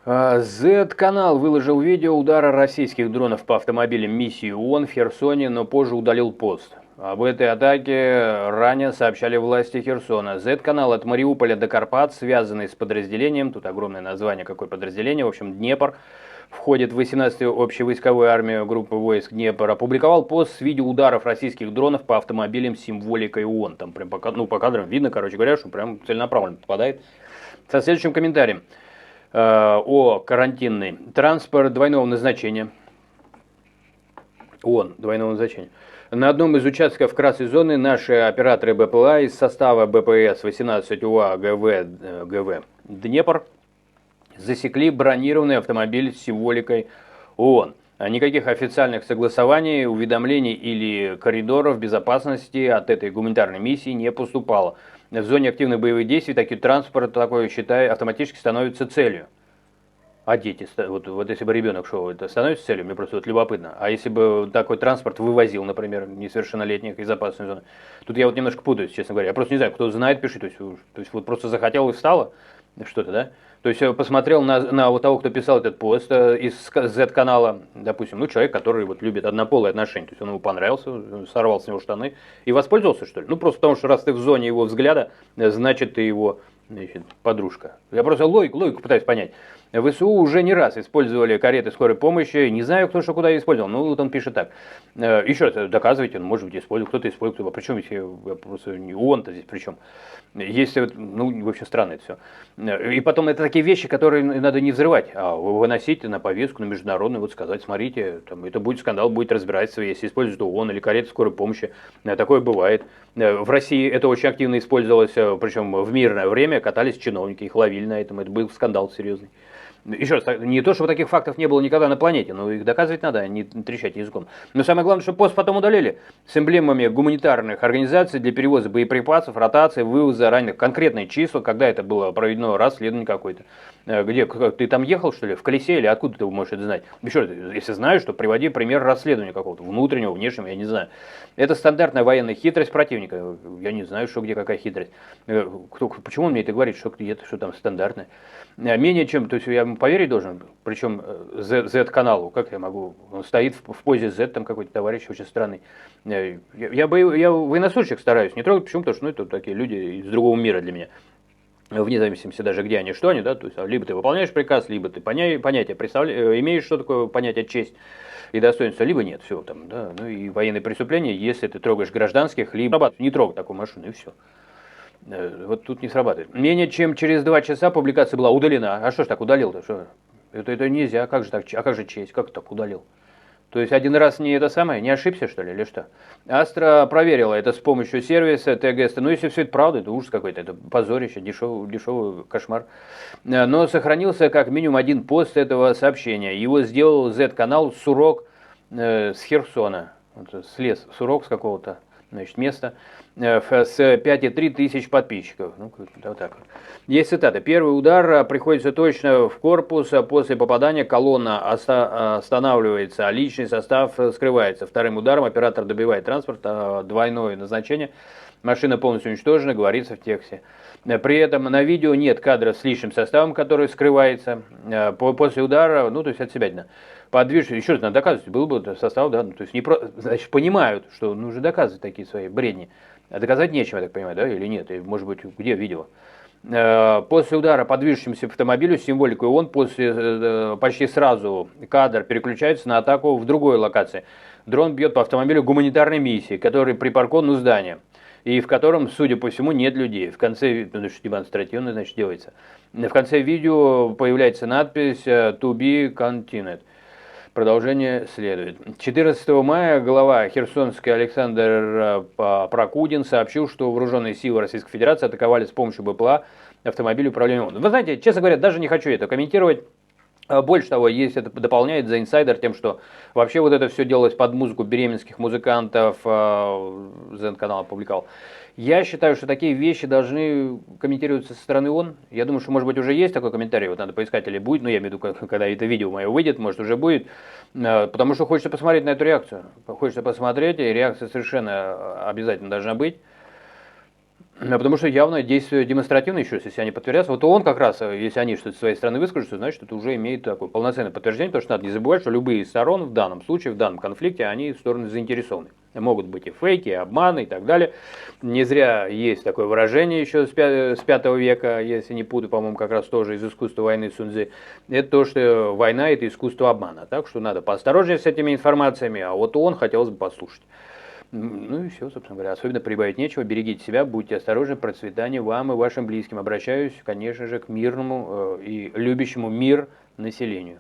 Z-канал выложил видео удара российских дронов по автомобилям миссии ООН в Херсоне, но позже удалил пост. Об этой атаке ранее сообщали власти Херсона. Z-канал от Мариуполя до Карпат, связанный с подразделением, тут огромное название, какое подразделение, в общем, Днепр, входит в 18-ю общевойсковую армию группы войск Днепр, опубликовал пост с видео ударов российских дронов по автомобилям с символикой ООН. Там прям по кадрам видно, короче говоря, что прям целенаправленно попадает. Со следующим комментарием. О карантинный транспорт двойного назначения. ООН двойного назначения. На одном из участков красной зоны наши операторы БПЛА из состава БПС 18 УА ГВ Днепр засекли бронированный автомобиль с символикой ООН. Никаких официальных согласований, уведомлений или коридоров безопасности от этой гуманитарной миссии не поступало. В зоне активных боевых действий такой транспорт, такой, считай, автоматически становится целью. А дети, вот если бы ребенок шел, это становится целью? Мне просто вот любопытно. А если бы такой транспорт вывозил, например, несовершеннолетних из опасной зоны? Тут я вот немножко путаюсь, честно говоря. Я просто не знаю, кто знает, пиши. То есть вот просто захотел и встало что-то, да? То есть я посмотрел на вот того, кто писал этот пост из Z-канала, допустим, ну, человек, который вот любит однополые отношения, то есть он ему понравился, сорвал с него штаны и воспользовался, что ли? Ну, просто потому, что раз ты в зоне его взгляда, значит, ты его, значит, подружка. Я просто логику пытаюсь понять. ВСУ уже не раз использовали кареты скорой помощи, не знаю, кто что куда использовал, ну вот он пишет так. Еще раз, доказывайте, он может быть использовал, кто-то использовал, причем если просто не он-то здесь причем. Есть, ну, в общем, странно это все. И потом это такие вещи, которые надо не взрывать, а выносить на повестку, на международную, вот сказать, смотрите, там, это будет скандал, будет разбираться, если используют ООН или кареты скорой помощи, такое бывает. В России это очень активно использовалось, причем в мирное время, катались чиновники, их ловили на этом, это был скандал серьезный. Еще раз, не то, чтобы таких фактов не было никогда на планете, но их доказывать надо, а не трещать языком. Но самое главное, что пост потом удалили с эмблемами гуманитарных организаций для перевоза боеприпасов, ротации, вывоза раненых. Конкретные числа, когда это было проведено, расследование какое-то. Где, ты там ехал, что ли, в колесе, или откуда ты можешь это знать? Еще раз, если знаешь, то приводи пример расследования какого-то, внутреннего, внешнего, я не знаю. Это стандартная военная хитрость противника. Я не знаю, что где какая хитрость. Почему он мне это говорит, что где-то, что там стандартное? Менее чем, то есть я ему поверить должен, причем Z-каналу, как я могу, он стоит в позе Z, там какой-то товарищ очень странный. Я военнослужащих стараюсь не трогать, почему? Потому что это такие люди из другого мира для меня. Вне зависимости даже где они, что они, да, то есть либо ты выполняешь приказ, либо ты понятие имеешь, что такое понятие честь и достоинство, либо нет, все там, да, ну и военные преступления, если ты трогаешь гражданских, либо не трогай такую машину, и все. Вот тут не срабатывает. Менее чем через 2 часа публикация была удалена. А что ж так удалил-то? Что? Это нельзя. Как же так? А как же честь? Как так удалил? То есть один раз не это самое, не ошибся, что ли, или что? Астра проверила это с помощью сервиса ТГС. Ну, если все это правда, это ужас какой-то, это позорище, дешевый кошмар. Но сохранился как минимум один пост этого сообщения. Его сделал Z-канал Сурок с Херсона. Вот, слез Сурок с какого-то, значит, места. С 5,3 тысяч подписчиков. Ну, вот так вот. Есть цитата. Первый удар приходится точно в корпус. После попадания колонна останавливается, а личный состав скрывается. Вторым ударом оператор добивает транспорт. Двойное назначение. Машина полностью уничтожена, говорится в тексте. При этом на видео нет кадра с личным составом, который скрывается. После удара, ну, то есть от себя. Подвижка, еще раз надо доказывать, был бы состав, да, то есть не про, значит, понимают, что нужно доказывать такие свои бредни. А доказать нечего, я так понимаю, да, или нет, и, может быть, где видео. После удара по движущемуся автомобилю с символикой ООН почти сразу кадр переключается на атаку в другой локации. Дрон бьет по автомобилю гуманитарной миссии, который припаркован у здания, и в котором, судя по всему, нет людей. В конце, ну, демонстративно, значит, делается. В конце видео появляется надпись «To be continued». Продолжение следует. 14 мая глава Херсонской Александр Прокудин сообщил, что вооруженные силы Российской Федерации атаковали с помощью БПЛА автомобиль управления ООН. Вы знаете, честно говоря, даже не хочу это комментировать. Больше того, есть это дополняет за инсайдер тем, что вообще вот это все делалось под музыку беременских музыкантов, Z-канал опубликовал. Я считаю, что такие вещи должны комментироваться со стороны ООН. Я думаю, что, может быть, уже есть такой комментарий, вот надо поискать или будет, ну, я имею в виду, когда это видео мое выйдет, может, уже будет, потому что хочется посмотреть на эту реакцию. Хочется посмотреть, и реакция совершенно обязательно должна быть. Потому что явно действие демонстративно еще, если они подтвердятся. Вот он как раз, если они что-то с своей стороны выскажутся, значит, это уже имеет такое полноценное подтверждение, потому что надо не забывать, что любые из сторон в данном случае, в данном конфликте, они стороны заинтересованы. Могут быть и фейки, и обманы и так далее. Не зря есть такое выражение еще с 5 века, если не путаю, по-моему, как раз тоже из искусства войны Сунцзы. Это то, что война – это искусство обмана. Так что надо поосторожнее с этими информациями, а вот он хотелось бы послушать. Ну и все, собственно говоря. Особенно прибавить нечего. Берегите себя, будьте осторожны. Процветания вам и вашим близким. Обращаюсь, конечно же, к мирному и любящему мир населению.